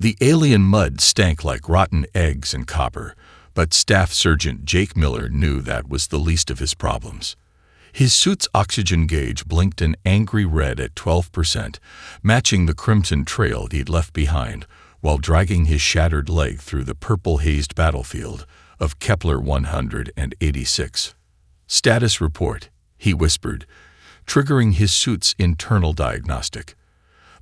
The alien mud stank like rotten eggs and copper, but Staff Sergeant Jake Miller knew that was the least of his problems. His suit's oxygen gauge blinked an angry red at 12%, matching the crimson trail he'd left behind while dragging his shattered leg through the purple-hazed battlefield of Kepler 186. "Status report," he whispered, triggering his suit's internal diagnostic.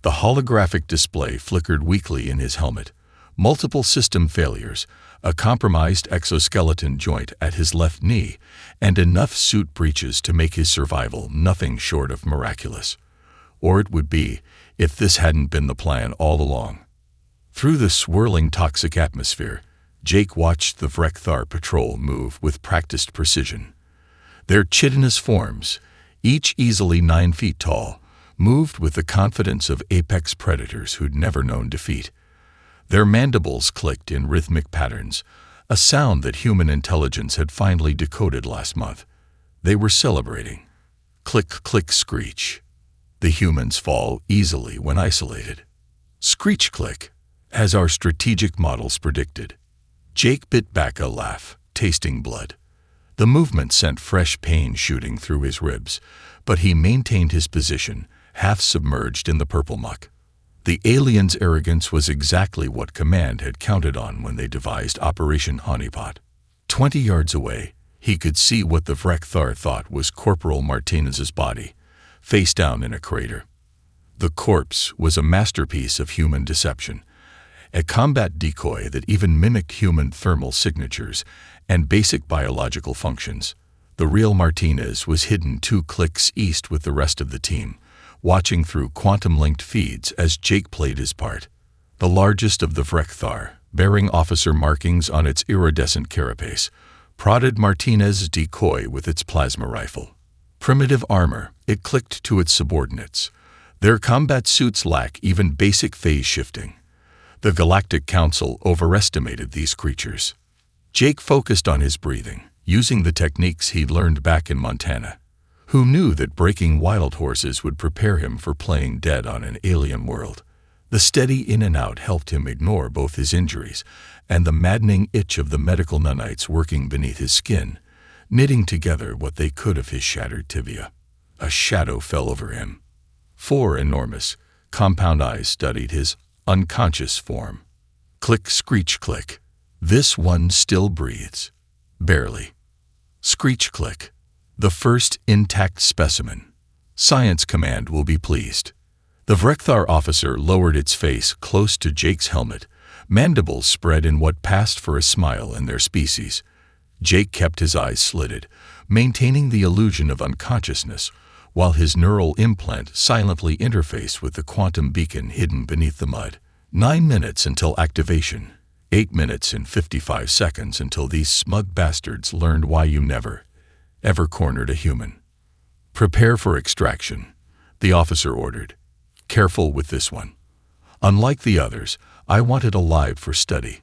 The holographic display flickered weakly in his helmet. Multiple system failures, a compromised exoskeleton joint at his left knee, and enough suit breaches to make his survival nothing short of miraculous. Or it would be, if this hadn't been the plan all along. Through the swirling toxic atmosphere, Jake watched the Vrekthar patrol move with practiced precision. Their chitinous forms, each easily 9 feet tall, moved with the confidence of apex predators who'd never known defeat. Their mandibles clicked in rhythmic patterns, a sound that human intelligence had finally decoded last month. They were celebrating. Click, click, screech. The humans fall easily when isolated. Screech, click, as our strategic models predicted. Jake bit back a laugh, tasting blood. The movement sent fresh pain shooting through his ribs, but he maintained his position, half submerged in the purple muck. The alien's arrogance was exactly what Command had counted on when they devised Operation Honeypot. 20 yards away, he could see what the Vrekthar thought was Corporal Martinez's body, face down in a crater. The corpse was a masterpiece of human deception, a combat decoy that even mimicked human thermal signatures and basic biological functions. The real Martinez was hidden 2 clicks east with the rest of the team, watching through quantum-linked feeds as Jake played his part. The largest of the Vrekthar, bearing officer markings on its iridescent carapace, prodded Martinez's decoy with its plasma rifle. Primitive armor, it clicked to its subordinates. Their combat suits lack even basic phase shifting. The Galactic Council overestimated these creatures. Jake focused on his breathing, using the techniques he'd learned back in Montana. Who knew that breaking wild horses would prepare him for playing dead on an alien world? The steady in and out helped him ignore both his injuries and the maddening itch of the medical nanites working beneath his skin, knitting together what they could of his shattered tibia. A shadow fell over him. 4 enormous, compound eyes studied his unconscious form. Click, screech, click. This one still breathes. Barely. Screech, click. The first intact specimen. Science Command will be pleased. The Vrekthar officer lowered its face close to Jake's helmet, mandibles spread in what passed for a smile in their species. Jake kept his eyes slitted, maintaining the illusion of unconsciousness, while his neural implant silently interfaced with the quantum beacon hidden beneath the mud. 9 minutes until activation. 8 minutes and 55 seconds until these smug bastards learned why you never, ever cornered a human. "Prepare for extraction," the officer ordered. "Careful with this one. Unlike the others, I want it alive for study.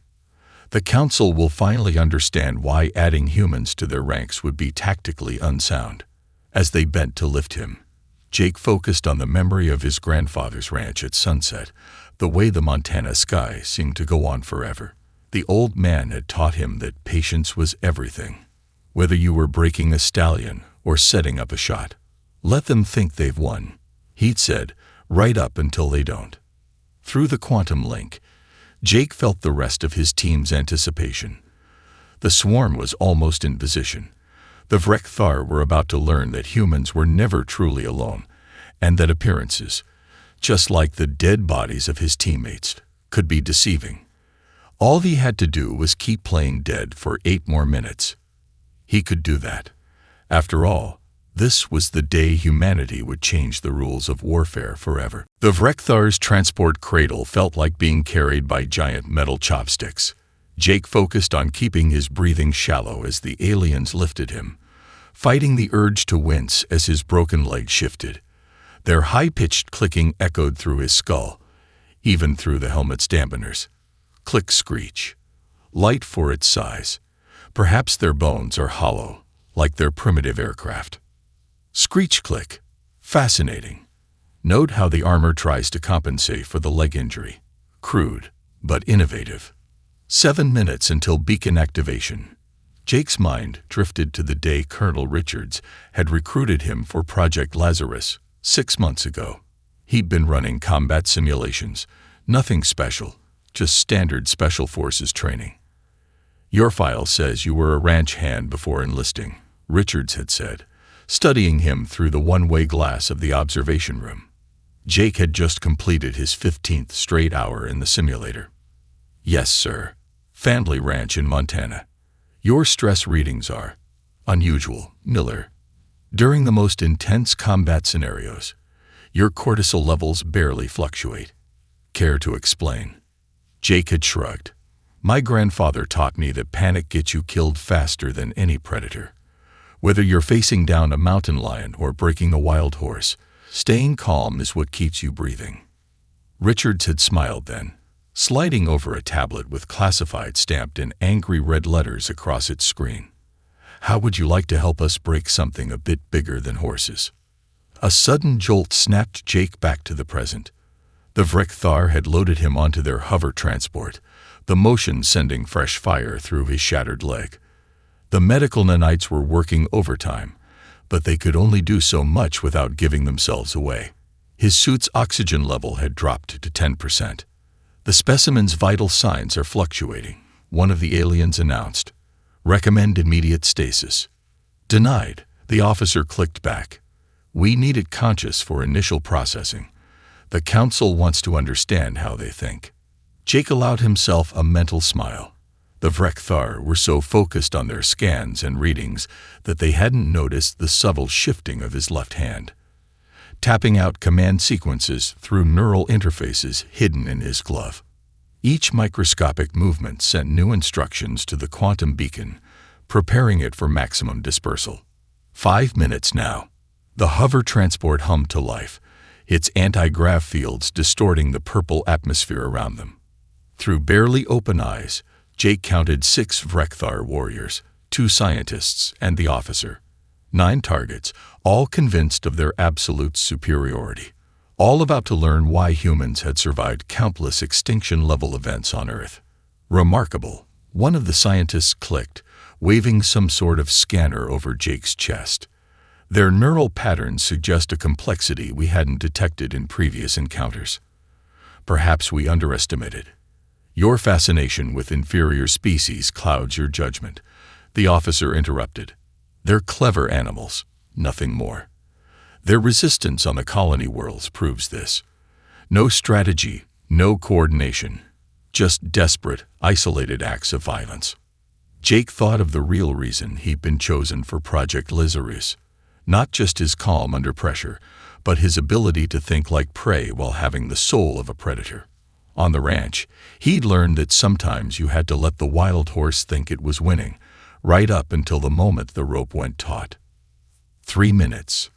The Council will finally understand why adding humans to their ranks would be tactically unsound." As they bent to lift him, Jake focused on the memory of his grandfather's ranch at sunset, the way the Montana sky seemed to go on forever. The old man had taught him that patience was everything. Whether you were breaking a stallion or setting up a shot, let them think they've won, he'd said, right up until they don't. Through the quantum link, Jake felt the rest of his team's anticipation. The swarm was almost in position. The Vrekthar were about to learn that humans were never truly alone, and that appearances, just like the dead bodies of his teammates, could be deceiving. All he had to do was keep playing dead for 8 more minutes. He could do that. After all, this was the day humanity would change the rules of warfare forever. The Vrekthar's transport cradle felt like being carried by giant metal chopsticks. Jake focused on keeping his breathing shallow as the aliens lifted him, fighting the urge to wince as his broken leg shifted. Their high-pitched clicking echoed through his skull, even through the helmet's dampeners. Click, screech. Light for its size. Perhaps their bones are hollow, like their primitive aircraft. Screech, click. Fascinating. Note how the armor tries to compensate for the leg injury. Crude, but innovative. 7 minutes until beacon activation. Jake's mind drifted to the day Colonel Richards had recruited him for Project Lazarus 6 months ago. He'd been running combat simulations, nothing special, just standard Special Forces training. "Your file says you were a ranch hand before enlisting," Richards had said, studying him through the one-way glass of the observation room. Jake had just completed his 15th straight hour in the simulator. "Yes, sir. Family ranch in Montana. Your stress readings are unusual, Miller. During the most intense combat scenarios, your cortisol levels barely fluctuate. Care to explain?" Jake had shrugged. "My grandfather taught me that panic gets you killed faster than any predator. Whether you're facing down a mountain lion or breaking a wild horse, staying calm is what keeps you breathing." Richards had smiled then, sliding over a tablet with classified stamped in angry red letters across its screen. "How would you like to help us break something a bit bigger than horses?" A sudden jolt snapped Jake back to the present. The Vrekthar had loaded him onto their hover transport, the motion sending fresh fire through his shattered leg. The medical nanites were working overtime, but they could only do so much without giving themselves away. His suit's oxygen level had dropped to 10%. "The specimen's vital signs are fluctuating," one of the aliens announced. "Recommend immediate stasis." "Denied," the officer clicked back. "We need it conscious for initial processing. The Council wants to understand how they think." Jake allowed himself a mental smile. The Vrekthar were so focused on their scans and readings that they hadn't noticed the subtle shifting of his left hand, tapping out command sequences through neural interfaces hidden in his glove. Each microscopic movement sent new instructions to the quantum beacon, preparing it for maximum dispersal. 5 minutes now. The hover transport hummed to life, its anti-grav fields distorting the purple atmosphere around them. Through barely open eyes, Jake counted 6 Vrekthar warriors, 2 scientists, and the officer. 9 targets, all convinced of their absolute superiority, all about to learn why humans had survived countless extinction-level events on Earth. "Remarkable," one of the scientists clicked, waving some sort of scanner over Jake's chest. "Their neural patterns suggest a complexity we hadn't detected in previous encounters. Perhaps we underestimated. Your fascination with inferior species clouds your judgment," the officer interrupted. "They're clever animals, nothing more. Their resistance on the colony worlds proves this. No strategy, no coordination, just desperate, isolated acts of violence." Jake thought of the real reason he'd been chosen for Project Lazarus. Not just his calm under pressure, but his ability to think like prey while having the soul of a predator. On the ranch, he'd learned that sometimes you had to let the wild horse think it was winning, right up until the moment the rope went taut. 3 minutes.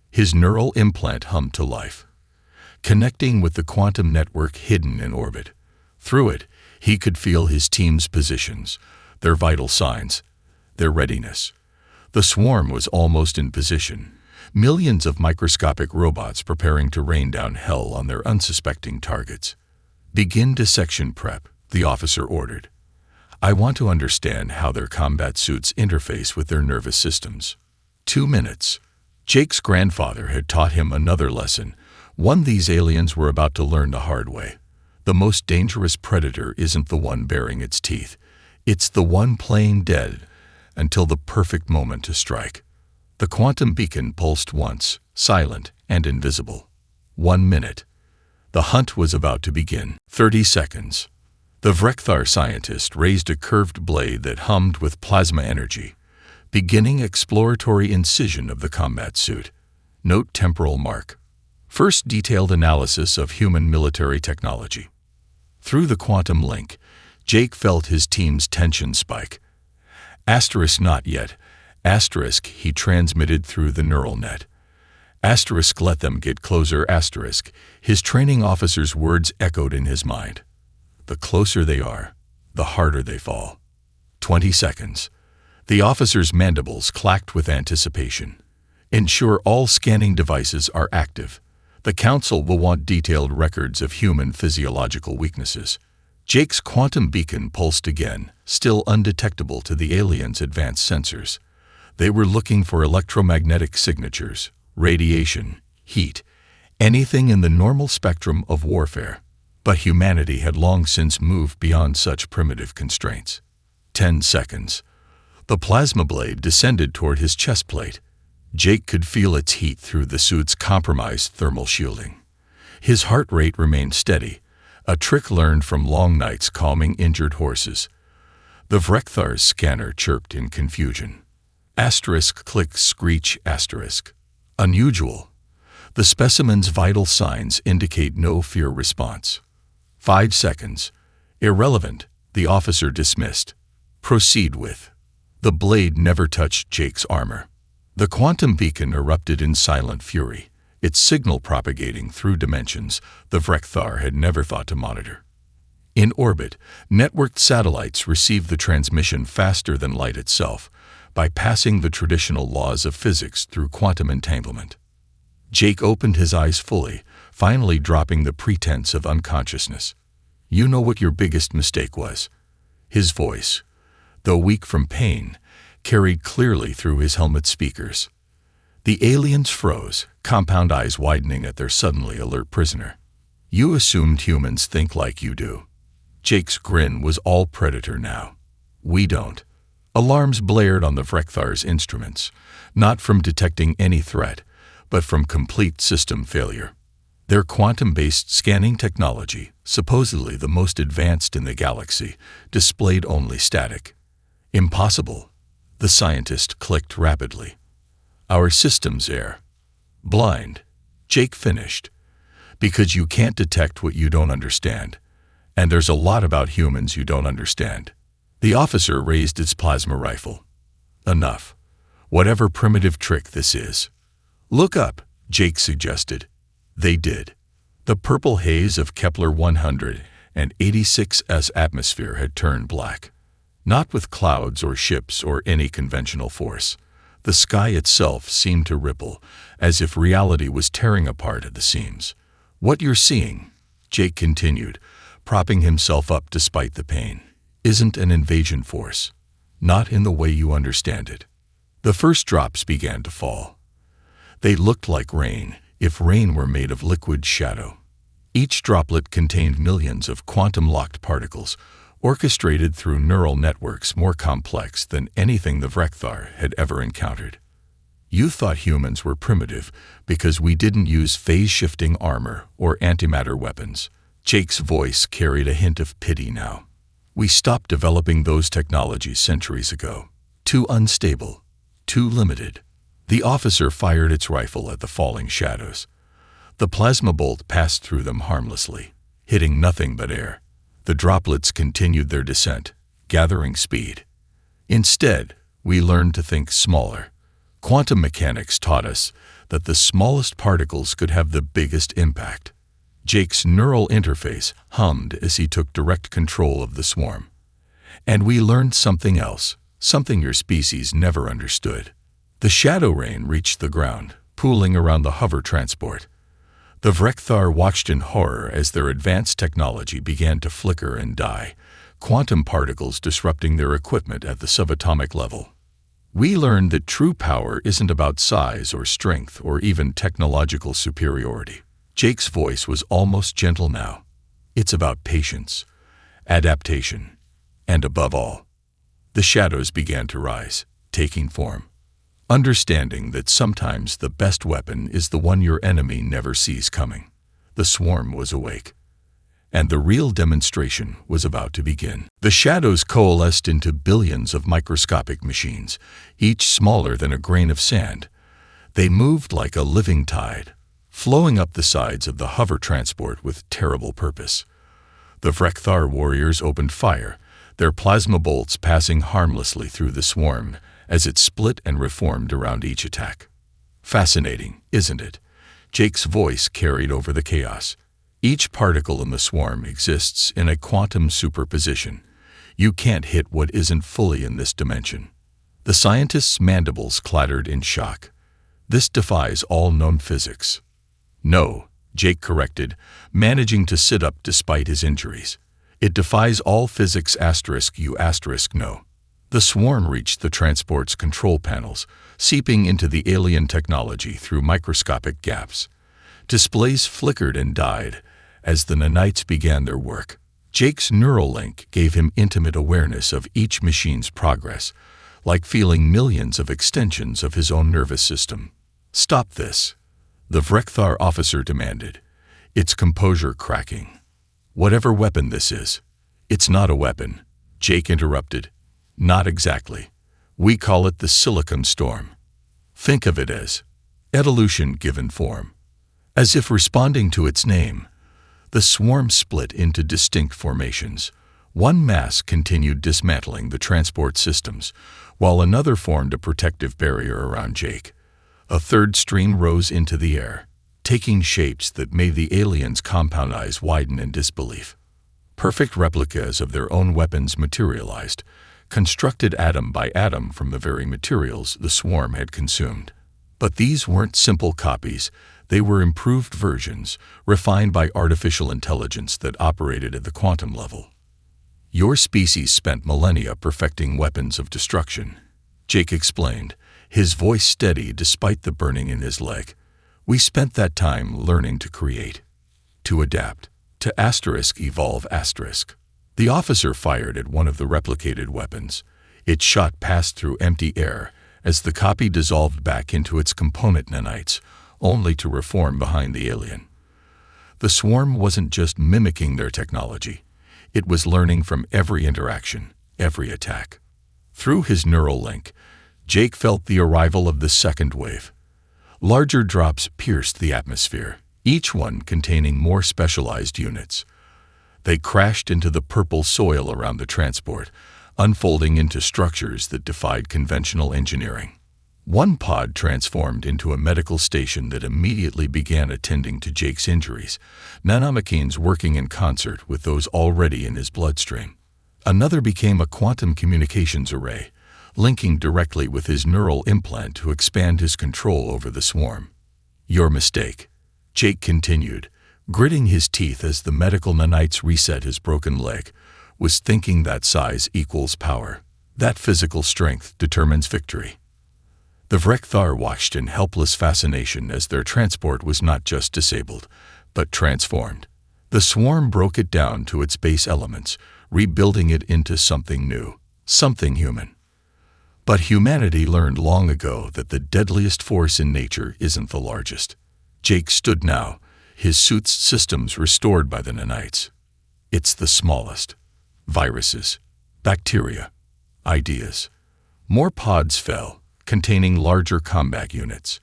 His neural implant hummed to life, connecting with the quantum network hidden in orbit. Through it, he could feel his team's positions, their vital signs, their readiness. The swarm was almost in position, millions of microscopic robots preparing to rain down hell on their unsuspecting targets. "Begin dissection prep," the officer ordered. "I want to understand how their combat suits interface with their nervous systems." 2 minutes. Jake's grandfather had taught him another lesson, one these aliens were about to learn the hard way. The most dangerous predator isn't the one baring its teeth. It's the one playing dead until the perfect moment to strike. The quantum beacon pulsed once, silent and invisible. 1 minute. The hunt was about to begin. 30 seconds. The Vrekthar scientist raised a curved blade that hummed with plasma energy, beginning exploratory incision of the combat suit. Note temporal mark. First detailed analysis of human military technology. Through the quantum link, Jake felt his team's tension spike. Asterisk not yet. Asterisk he transmitted through the neural net. Asterisk let them get closer. Asterisk his training officer's words echoed in his mind. The closer they are, the harder they fall. 20 seconds. The officer's mandibles clacked with anticipation. Ensure all scanning devices are active. The Council will want detailed records of human physiological weaknesses. Jake's quantum beacon pulsed again, still undetectable to the aliens' advanced sensors. They were looking for electromagnetic signatures, radiation, heat, anything in the normal spectrum of warfare. But humanity had long since moved beyond such primitive constraints. 10 seconds. The plasma blade descended toward his chest plate. Jake could feel its heat through the suit's compromised thermal shielding. His heart rate remained steady, a trick learned from long nights calming injured horses. The Vrekthar's scanner chirped in confusion. Asterisk click screech asterisk. Unusual. The specimen's vital signs indicate no fear response. 5 seconds. Irrelevant, the officer dismissed. Proceed with. The blade never touched Jake's armor. The quantum beacon erupted in silent fury, its signal propagating through dimensions the Vrekthar had never thought to monitor. In orbit, networked satellites received the transmission faster than light itself, bypassing the traditional laws of physics through quantum entanglement. Jake opened his eyes fully, finally dropping the pretense of unconsciousness. You know what your biggest mistake was. His voice, though weak from pain, carried clearly through his helmet speakers. The aliens froze, compound eyes widening at their suddenly alert prisoner. You assumed humans think like you do. Jake's grin was all predator now. We don't. Alarms blared on the Vrekthar's instruments, not from detecting any threat, but from complete system failure. Their quantum-based scanning technology, supposedly the most advanced in the galaxy, displayed only static. Impossible. The scientist clicked rapidly. Our systems err. Blind. Jake finished. Because you can't detect what you don't understand. And there's a lot about humans you don't understand. The officer raised its plasma rifle. Enough. Whatever primitive trick this is. Look up, Jake suggested. They did. The purple haze of Kepler 186's atmosphere had turned black. Not with clouds or ships or any conventional force. The sky itself seemed to ripple, as if reality was tearing apart at the seams. What you're seeing, Jake continued, propping himself up despite the pain, isn't an invasion force. Not in the way you understand it. The first drops began to fall. They looked like rain, if rain were made of liquid shadow. Each droplet contained millions of quantum-locked particles, orchestrated through neural networks more complex than anything the Vrekthar had ever encountered. You thought humans were primitive because we didn't use phase-shifting armor or antimatter weapons. Jake's voice carried a hint of pity now. We stopped developing those technologies centuries ago. Too unstable, too limited. The officer fired its rifle at the falling shadows. The plasma bolt passed through them harmlessly, hitting nothing but air. The droplets continued their descent, gathering speed. Instead, we learned to think smaller. Quantum mechanics taught us that the smallest particles could have the biggest impact. Jake's neural interface hummed as he took direct control of the swarm. And we learned something else, something your species never understood. The shadow rain reached the ground, pooling around the hover transport. The Vrekthar watched in horror as their advanced technology began to flicker and die, quantum particles disrupting their equipment at the subatomic level. We learned that true power isn't about size or strength or even technological superiority. Jake's voice was almost gentle now. It's about patience, adaptation, and above all, the shadows began to rise, taking form. Understanding that sometimes the best weapon is the one your enemy never sees coming. The swarm was awake, and the real demonstration was about to begin. The shadows coalesced into billions of microscopic machines, each smaller than a grain of sand. They moved like a living tide, flowing up the sides of the hover transport with terrible purpose. The Vrekthar warriors opened fire, their plasma bolts passing harmlessly through the swarm as it split and reformed around each attack. Fascinating, isn't it? Jake's voice carried over the chaos. Each particle in the swarm exists in a quantum superposition. You can't hit what isn't fully in this dimension. The scientist's mandibles clattered in shock. This defies all known physics. No, Jake corrected, managing to sit up despite his injuries. It defies all physics *U *no. The swarm reached the transport's control panels, seeping into the alien technology through microscopic gaps. Displays flickered and died as the nanites began their work. Jake's neural link gave him intimate awareness of each machine's progress, like feeling millions of extensions of his own nervous system. "Stop this," the Vrekthar officer demanded, its composure cracking. "Whatever weapon this is." "It's not a weapon," Jake interrupted. "Not exactly. We call it the Silicon Storm. Think of it as evolution given form." As if responding to its name, the swarm split into distinct formations. One mass continued dismantling the transport systems, while another formed a protective barrier around Jake. A third stream rose into the air, taking shapes that made the aliens' compound eyes widen in disbelief. Perfect replicas of their own weapons materialized, constructed atom by atom from the very materials the swarm had consumed. But these weren't simple copies. They were improved versions, refined by artificial intelligence that operated at the quantum level. "Your species spent millennia perfecting weapons of destruction," Jake explained, his voice steady despite the burning in his leg. "We spent that time learning to create, to adapt, to *evolve*. The officer fired at one of the replicated weapons. Its shot passed through empty air as the copy dissolved back into its component nanites, only to reform behind the alien. The swarm wasn't just mimicking their technology. It was learning from every interaction, every attack. Through his neural link, Jake felt the arrival of the second wave. Larger drops pierced the atmosphere, each one containing more specialized units. They crashed into the purple soil around the transport, unfolding into structures that defied conventional engineering. One pod transformed into a medical station that immediately began attending to Jake's injuries, nanomachines working in concert with those already in his bloodstream. Another became a quantum communications array, linking directly with his neural implant to expand his control over the swarm. "Your mistake," Jake continued, gritting his teeth as the medical nanites reset his broken leg, "was thinking that size equals power. That physical strength determines victory." The Vrekthar watched in helpless fascination as their transport was not just disabled, but transformed. The swarm broke it down to its base elements, rebuilding it into something new, something human. But humanity learned long ago that the deadliest force in nature isn't the largest. Jake stood now, his suit's systems restored by the nanites. "It's the smallest. Viruses, bacteria, ideas." More pods fell, containing larger combat units.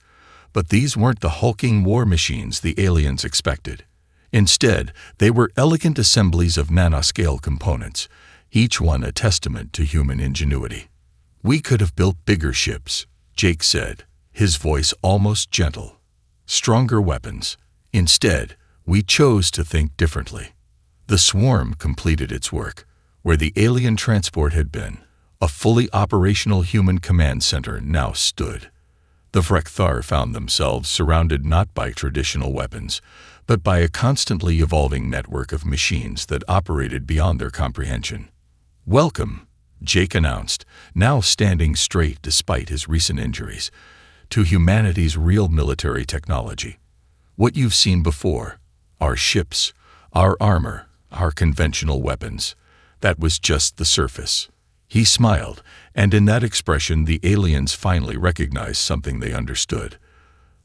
But these weren't the hulking war machines the aliens expected. Instead, they were elegant assemblies of nanoscale components, each one a testament to human ingenuity. "We could have built bigger ships," Jake said, his voice almost gentle. "Stronger weapons. Instead, we chose to think differently." The swarm completed its work. Where the alien transport had been, a fully operational human command center now stood. The Vrekthar found themselves surrounded not by traditional weapons, but by a constantly evolving network of machines that operated beyond their comprehension. "Welcome," Jake announced, now standing straight despite his recent injuries, "to humanity's real military technology. What you've seen before, our ships, our armor, our conventional weapons, that was just the surface." He smiled, and in that expression the aliens finally recognized something they understood.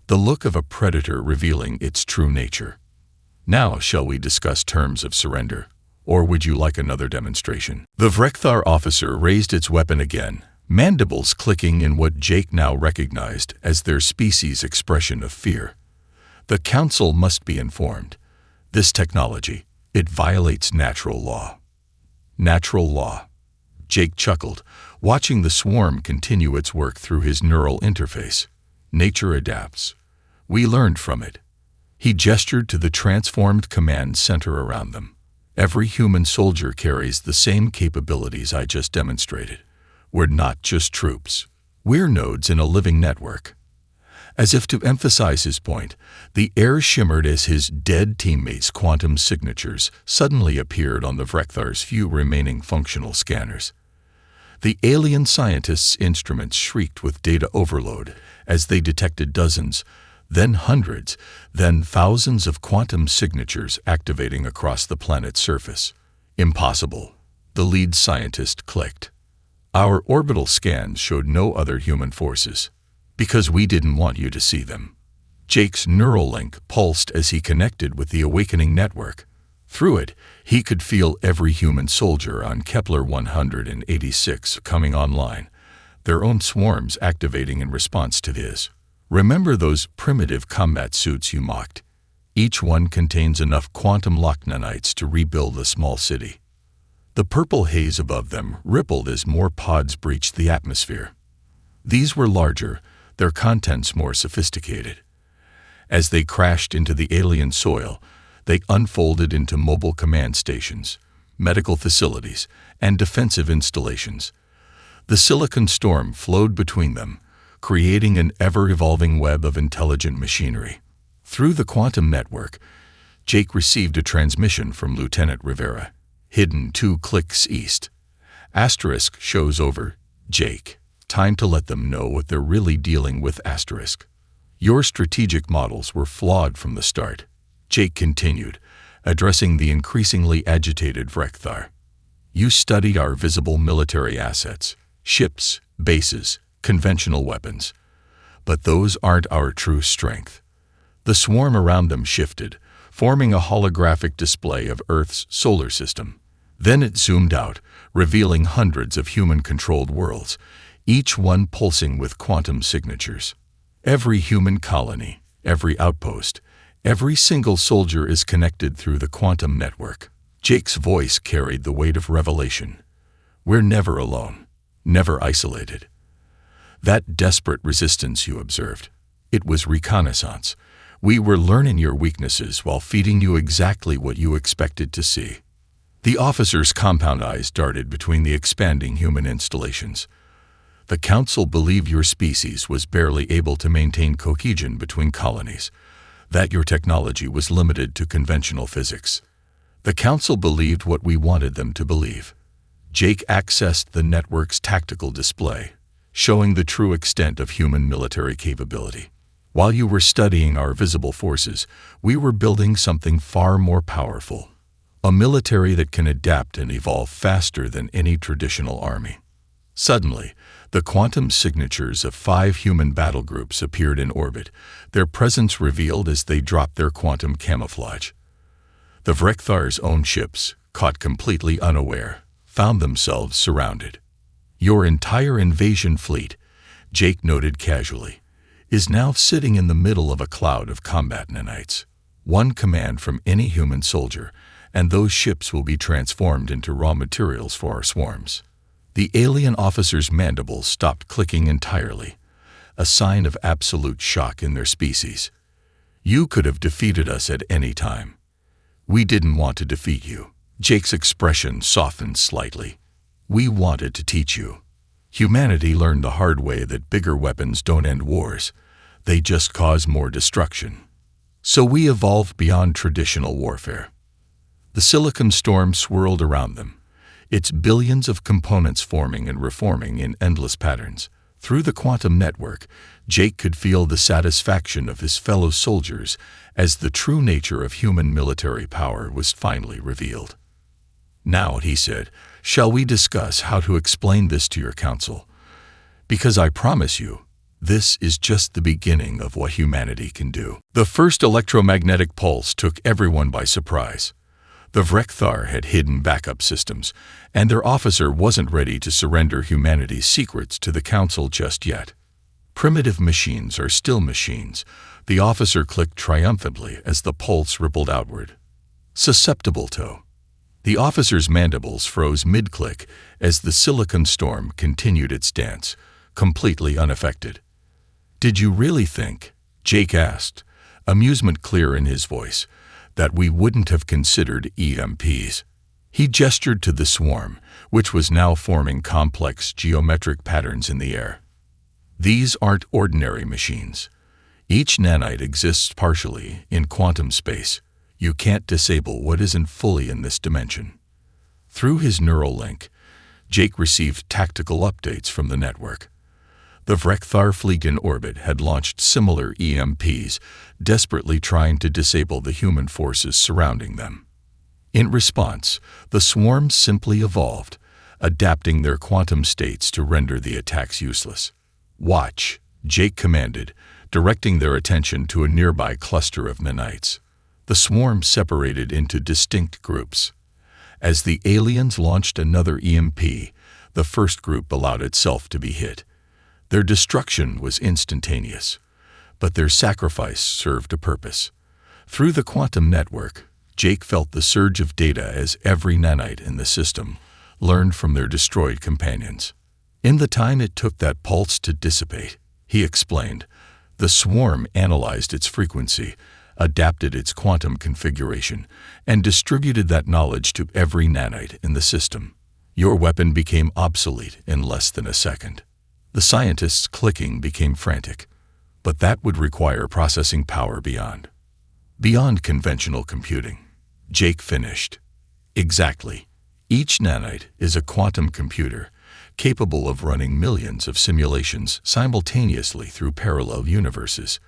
The look of a predator revealing its true nature. "Now shall we discuss terms of surrender? Or would you like another demonstration?" The Vrekthar officer raised its weapon again, mandibles clicking in what Jake now recognized as their species' expression of fear. "The Council must be informed. This technology, it violates natural law." "Natural law?" Jake chuckled, watching the swarm continue its work through his neural interface. "Nature adapts. We learned from it." He gestured to the transformed command center around them. "Every human soldier carries the same capabilities I just demonstrated. We're not just troops. We're nodes in a living network." As if to emphasize his point, the air shimmered as his dead teammates' quantum signatures suddenly appeared on the Vrekthar's few remaining functional scanners. The alien scientists' instruments shrieked with data overload as they detected dozens, then hundreds, then thousands of quantum signatures activating across the planet's surface. Impossible, the lead scientist clicked. Our orbital scans showed no other human forces, because we didn't want you to see them. Jake's neural link pulsed as he connected with the awakening network. Through it, he could feel every human soldier on Kepler 186 coming online, their own swarms activating in response to his. Remember those primitive combat suits you mocked? Each one contains enough quantum lock nanites to rebuild a small city. The purple haze above them rippled as more pods breached the atmosphere. These were larger, their contents more sophisticated. As they crashed into the alien soil, they unfolded into mobile command stations, medical facilities, and defensive installations. The silicon storm flowed between them, creating an ever-evolving web of intelligent machinery. Through the quantum network, Jake received a transmission from Lieutenant Rivera, hidden 2 clicks east. Asterisk shows over. Jake, time to let them know what they're really dealing with. Asterisk. Your strategic models were flawed from the start. Jake continued, addressing the increasingly agitated Vrekthar. You studied our visible military assets, ships, bases, conventional weapons. But those aren't our true strength. The swarm around them shifted, forming a holographic display of Earth's solar system. Then it zoomed out, revealing hundreds of human-controlled worlds, each one pulsing with quantum signatures. Every human colony, every outpost, every single soldier is connected through the quantum network. Jake's voice carried the weight of revelation. We're never alone, never isolated. That desperate resistance you observed, it was reconnaissance. We were learning your weaknesses while feeding you exactly what you expected to see. The officer's compound eyes darted between the expanding human installations. The Council believed your species was barely able to maintain cohesion between colonies, that your technology was limited to conventional physics. The Council believed what we wanted them to believe. Jake accessed the network's tactical display, showing the true extent of human military capability. While you were studying our visible forces, we were building something far more powerful. A military that can adapt and evolve faster than any traditional army. Suddenly, the quantum signatures of 5 human battle groups appeared in orbit, their presence revealed as they dropped their quantum camouflage. The Vrekthar's own ships, caught completely unaware, found themselves surrounded. Your entire invasion fleet, Jake noted casually, is now sitting in the middle of a cloud of combat nanites. One command from any human soldier, and those ships will be transformed into raw materials for our swarms. The alien officer's mandibles stopped clicking entirely, a sign of absolute shock in their species. You could have defeated us at any time. We didn't want to defeat you. Jake's expression softened slightly. We wanted to teach you. Humanity learned the hard way that bigger weapons don't end wars. They just cause more destruction. So we evolved beyond traditional warfare. The silicon storm swirled around them, its billions of components forming and reforming in endless patterns. Through the quantum network, Jake could feel the satisfaction of his fellow soldiers as the true nature of human military power was finally revealed. Now, he said, shall we discuss how to explain this to your council? Because I promise you, this is just the beginning of what humanity can do. The first electromagnetic pulse took everyone by surprise. The Vrekthar had hidden backup systems, and their officer wasn't ready to surrender humanity's secrets to the Council just yet. Primitive machines are still machines, the officer clicked triumphantly as the pulse rippled outward. Susceptible to. The officer's mandibles froze mid-click as the silicon storm continued its dance, completely unaffected. Did you really think, Jake asked, amusement clear in his voice, that we wouldn't have considered EMPs? He gestured to the swarm, which was now forming complex geometric patterns in the air. These aren't ordinary machines. Each nanite exists partially in quantum space. You can't disable what isn't fully in this dimension. Through his neural link, Jake received tactical updates from the network. The Vrekthar fleet in orbit had launched similar EMPs, desperately trying to disable the human forces surrounding them. In response, the swarm simply evolved, adapting their quantum states to render the attacks useless. "Watch," Jake commanded, directing their attention to a nearby cluster of nanites. The swarm separated into distinct groups. As the aliens launched another EMP, the first group allowed itself to be hit. Their destruction was instantaneous, but their sacrifice served a purpose. Through the quantum network, Jake felt the surge of data as every nanite in the system learned from their destroyed companions. In the time it took that pulse to dissipate, he explained, the swarm analyzed its frequency, adapted its quantum configuration, and distributed that knowledge to every nanite in the system. Your weapon became obsolete in less than a second. The scientists' clicking became frantic, but that would require processing power beyond conventional computing. Jake finished. Exactly. Each nanite is a quantum computer, capable of running millions of simulations simultaneously through parallel universes.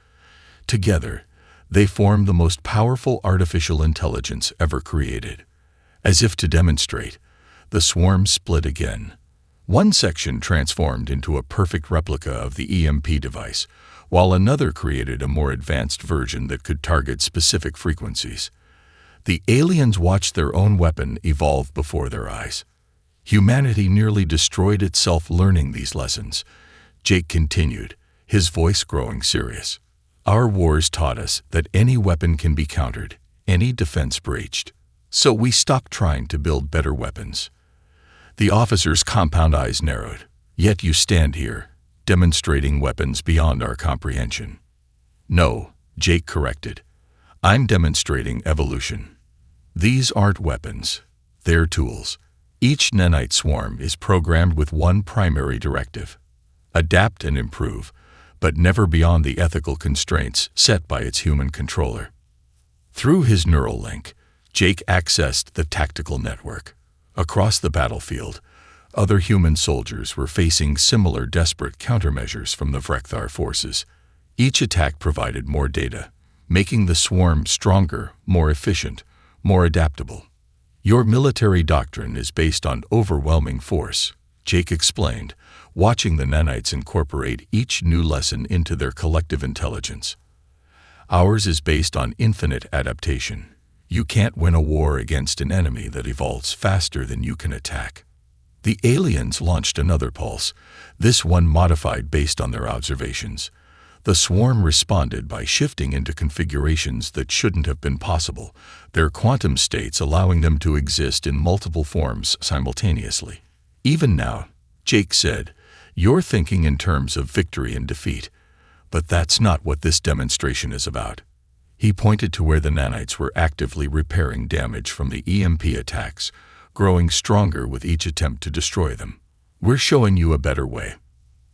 Together, they form the most powerful artificial intelligence ever created. As if to demonstrate, the swarm split again. One section transformed into a perfect replica of the EMP device, while another created a more advanced version that could target specific frequencies. The aliens watched their own weapon evolve before their eyes. Humanity nearly destroyed itself learning these lessons. Jake continued, his voice growing serious. Our wars taught us that any weapon can be countered, any defense breached. So we stopped trying to build better weapons. The officer's compound eyes narrowed. Yet you stand here, demonstrating weapons beyond our comprehension. No, Jake corrected. I'm demonstrating evolution. These aren't weapons. They're tools. Each nanite swarm is programmed with one primary directive: adapt and improve, but never beyond the ethical constraints set by its human controller. Through his neural link, Jake accessed the tactical network. Across the battlefield, other human soldiers were facing similar desperate countermeasures from the Vrekthar forces. Each attack provided more data, making the swarm stronger, more efficient, more adaptable. Your military doctrine is based on overwhelming force, Jake explained, watching the nanites incorporate each new lesson into their collective intelligence. Ours is based on infinite adaptation. You can't win a war against an enemy that evolves faster than you can attack. The aliens launched another pulse, this one modified based on their observations. The swarm responded by shifting into configurations that shouldn't have been possible, their quantum states allowing them to exist in multiple forms simultaneously. Even now, Jake said, you're thinking in terms of victory and defeat, but that's not what this demonstration is about. He pointed to where the nanites were actively repairing damage from the EMP attacks, growing stronger with each attempt to destroy them. We're showing you a better way.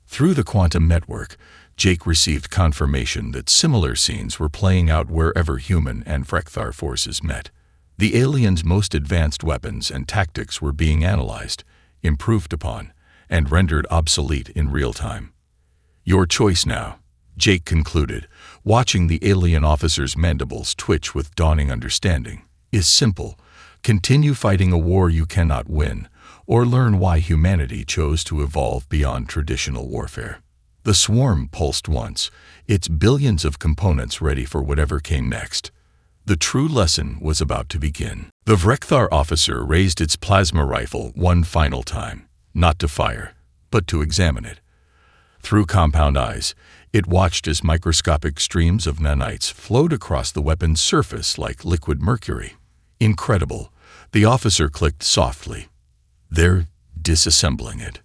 Through the quantum network, Jake received confirmation that similar scenes were playing out wherever human and Vrekthar forces met. The aliens' most advanced weapons and tactics were being analyzed, improved upon, and rendered obsolete in real time. Your choice now, Jake concluded, watching the alien officer's mandibles twitch with dawning understanding, is simple. Continue fighting a war you cannot win, or learn why humanity chose to evolve beyond traditional warfare. The swarm pulsed once, its billions of components ready for whatever came next. The true lesson was about to begin. The Vrekthar officer raised its plasma rifle one final time, not to fire, but to examine it. Through compound eyes, it watched as microscopic streams of nanites flowed across the weapon's surface like liquid mercury. Incredible, the officer clicked softly. They're disassembling it.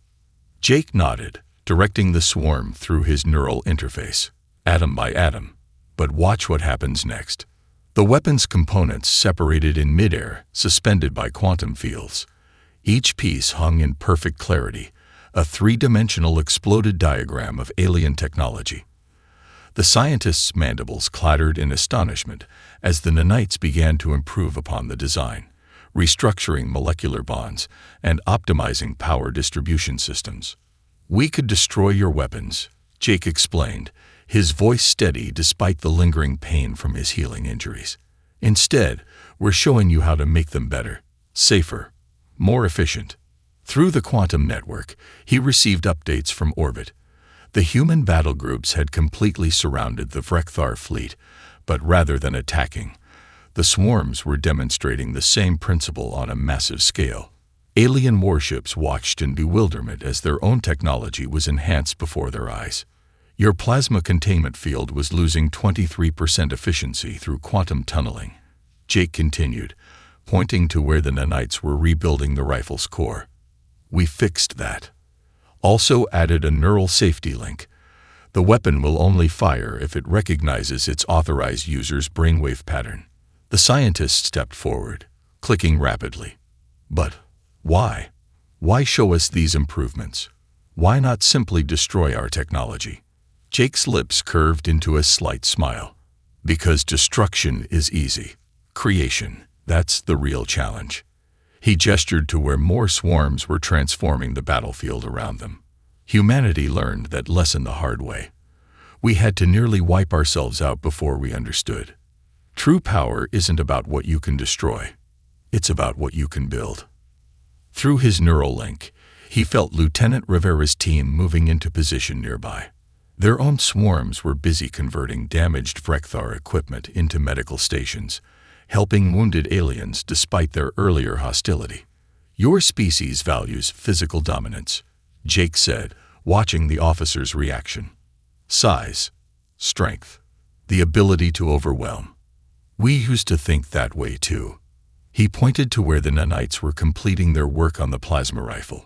Jake nodded, directing the swarm through his neural interface, atom by atom. But watch what happens next. The weapon's components separated in midair, suspended by quantum fields. Each piece hung in perfect clarity, a three-dimensional exploded diagram of alien technology. The scientists' mandibles clattered in astonishment as the nanites began to improve upon the design, restructuring molecular bonds and optimizing power distribution systems. "We could destroy your weapons," Jake explained, his voice steady despite the lingering pain from his healing injuries. "Instead, we're showing you how to make them better, safer, more efficient." Through the quantum network, he received updates from orbit. The human battle groups had completely surrounded the Vrekthar fleet, but rather than attacking, the swarms were demonstrating the same principle on a massive scale. Alien warships watched in bewilderment as their own technology was enhanced before their eyes. "Your plasma containment field was losing 23% efficiency through quantum tunneling," Jake continued, pointing to where the nanites were rebuilding the rifle's core. "We fixed that. Also added a neural safety link. The weapon will only fire if it recognizes its authorized user's brainwave pattern." The scientist stepped forward, clicking rapidly. "But why? Why show us these improvements? Why not simply destroy our technology?" Jake's lips curved into a slight smile. "Because destruction is easy. Creation, that's the real challenge." He gestured to where more swarms were transforming the battlefield around them. "Humanity learned that lesson the hard way. We had to nearly wipe ourselves out before we understood. True power isn't about what you can destroy. It's about what you can build." Through his neural link, he felt Lieutenant Rivera's team moving into position nearby. Their own swarms were busy converting damaged Vrekthar equipment into medical stations, helping wounded aliens despite their earlier hostility. "Your species values physical dominance," Jake said, watching the officer's reaction. "Size, strength, the ability to overwhelm. We used to think that way too." He pointed to where the nanites were completing their work on the plasma rifle.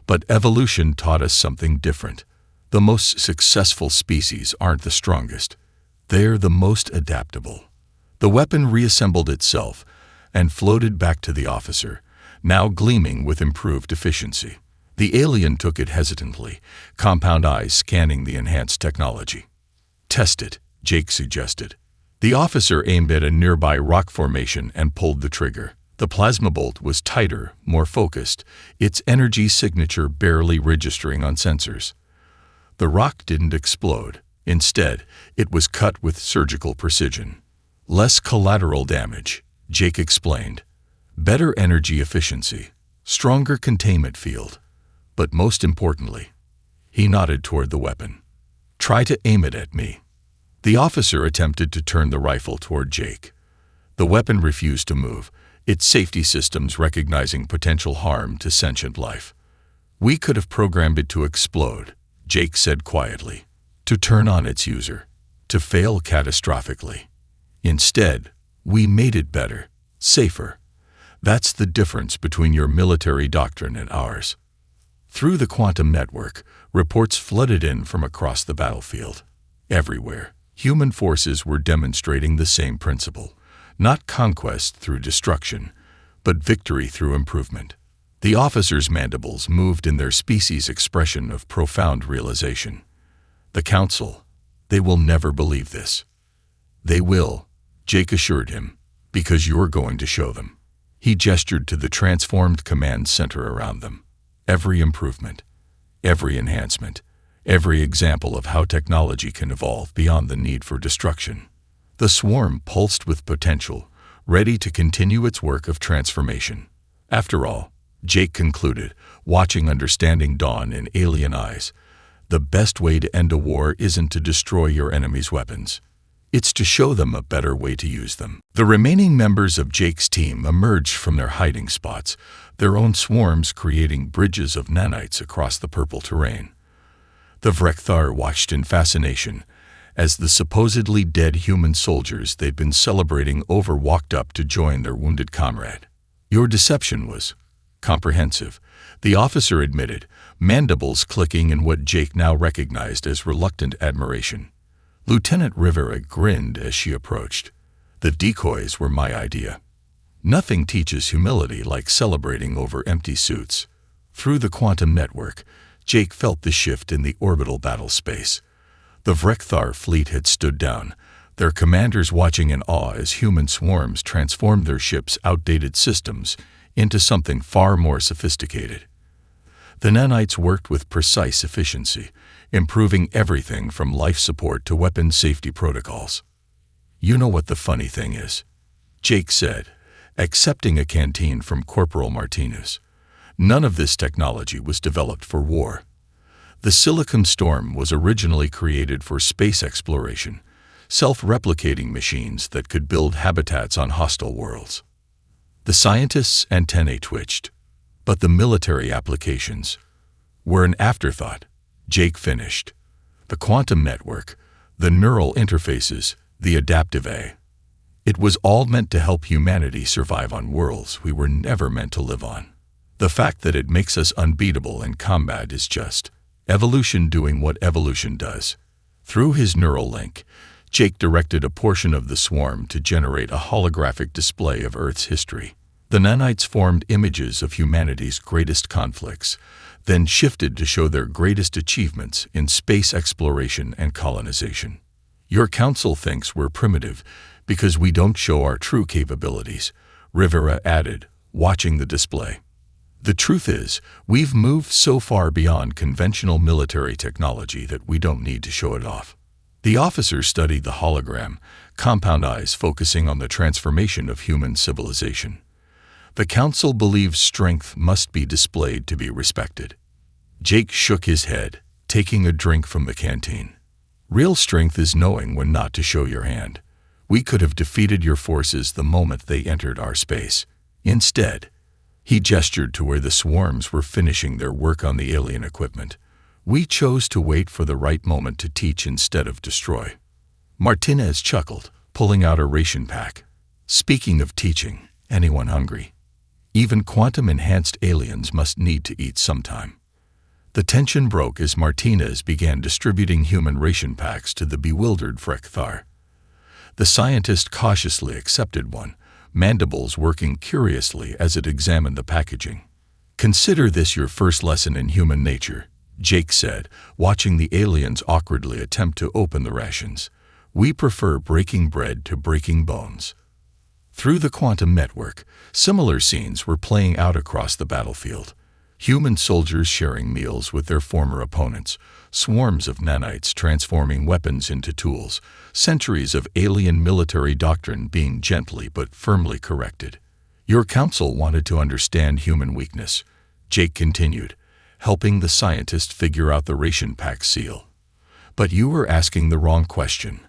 "But evolution taught us something different. The most successful species aren't the strongest. They're the most adaptable." The weapon reassembled itself and floated back to the officer, now gleaming with improved efficiency. The alien took it hesitantly, compound eyes scanning the enhanced technology. "Test it," Jake suggested. The officer aimed at a nearby rock formation and pulled the trigger. The plasma bolt was tighter, more focused, its energy signature barely registering on sensors. The rock didn't explode. Instead, it was cut with surgical precision. "Less collateral damage," Jake explained. "Better energy efficiency, stronger containment field. But most importantly," he nodded toward the weapon, "try to aim it at me." The officer attempted to turn the rifle toward Jake. The weapon refused to move, its safety systems recognizing potential harm to sentient life. "We could have programmed it to explode," Jake said quietly, "to turn on its user, to fail catastrophically. Instead, we made it better, safer. That's the difference between your military doctrine and ours." Through the quantum network, reports flooded in from across the battlefield. Everywhere, human forces were demonstrating the same principle, not conquest through destruction, but victory through improvement. The officers' mandibles moved in their species' expression of profound realization. "The Council, they will never believe this." "They will," Jake assured him, "because you're going to show them." He gestured to the transformed command center around them. Every improvement, every enhancement, every example of how technology can evolve beyond the need for destruction. The swarm pulsed with potential, ready to continue its work of transformation. "After all," Jake concluded, watching understanding dawn in alien eyes, "the best way to end a war isn't to destroy your enemy's weapons. It's to show them a better way to use them." The remaining members of Jake's team emerged from their hiding spots, their own swarms creating bridges of nanites across the purple terrain. The Vrekthar watched in fascination as the supposedly dead human soldiers they'd been celebrating over walked up to join their wounded comrade. "Your deception was comprehensive," the officer admitted, mandibles clicking in what Jake now recognized as reluctant admiration. Lieutenant Rivera grinned as she approached. "The decoys were my idea." Nothing teaches humility like celebrating over empty suits. Through the quantum network, Jake felt the shift in the orbital battle space. The Vrekthar fleet had stood down, their commanders watching in awe as human swarms transformed their ships' outdated systems into something far more sophisticated. The nanites worked with precise efficiency, improving everything from life support to weapon safety protocols. "You know what the funny thing is?" Jake said, accepting a canteen from Corporal Martinez. "None of this technology was developed for war. The Silicon Storm was originally created for space exploration, self-replicating machines that could build habitats on hostile worlds." The scientists' antennae twitched, but the military applications were an afterthought. Jake finished. The quantum network, the neural interfaces, the adaptive AI. It was all meant to help humanity survive on worlds we were never meant to live on. The fact that it makes us unbeatable in combat is just evolution doing what evolution does. Through his neural link, Jake directed a portion of the swarm to generate a holographic display of Earth's history. The nanites formed images of humanity's greatest conflicts, then shifted to show their greatest achievements in space exploration and colonization. "Your council thinks we're primitive because we don't show our true capabilities," Rivera added, watching the display. "The truth is, we've moved so far beyond conventional military technology that we don't need to show it off." The officer studied the hologram, compound eyes focusing on the transformation of human civilization. "The council believes strength must be displayed to be respected." Jake shook his head, taking a drink from the canteen. "Real strength is knowing when not to show your hand. We could have defeated your forces the moment they entered our space. Instead," he gestured to where the swarms were finishing their work on the alien equipment, "we chose to wait for the right moment to teach instead of destroy." Martinez chuckled, pulling out a ration pack. "Speaking of teaching, anyone hungry? Even quantum-enhanced aliens must need to eat sometime." The tension broke as Martinez began distributing human ration packs to the bewildered Vrekthar. The scientist cautiously accepted one, mandibles working curiously as it examined the packaging. "Consider this your first lesson in human nature," Jake said, watching the aliens awkwardly attempt to open the rations. "We prefer breaking bread to breaking bones." Through the quantum network, similar scenes were playing out across the battlefield. Human soldiers sharing meals with their former opponents, swarms of nanites transforming weapons into tools, centuries of alien military doctrine being gently but firmly corrected. "Your council wanted to understand human weakness," Jake continued, helping the scientist figure out the ration pack seal. "But you were asking the wrong question.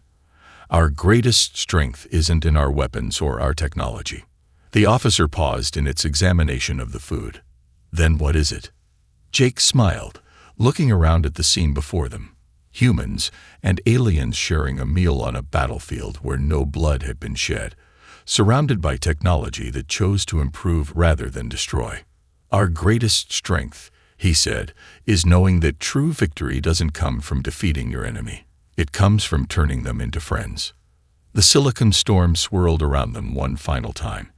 Our greatest strength isn't in our weapons or our technology." The officer paused in its examination of the food. "Then what is it?" Jake smiled, looking around at the scene before them. Humans and aliens sharing a meal on a battlefield where no blood had been shed, surrounded by technology that chose to improve rather than destroy. "Our greatest strength," he said, "is knowing that true victory doesn't come from defeating your enemy. It comes from turning them into friends." The silicon storm swirled around them one final time,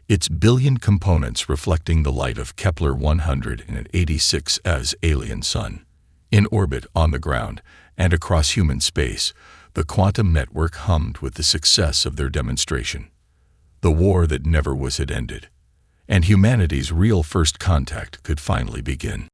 its billion components reflecting the light of Kepler 186's alien sun. In orbit, on the ground, and across human space, the quantum network hummed with the success of their demonstration. The war that never was had ended, and humanity's real first contact could finally begin.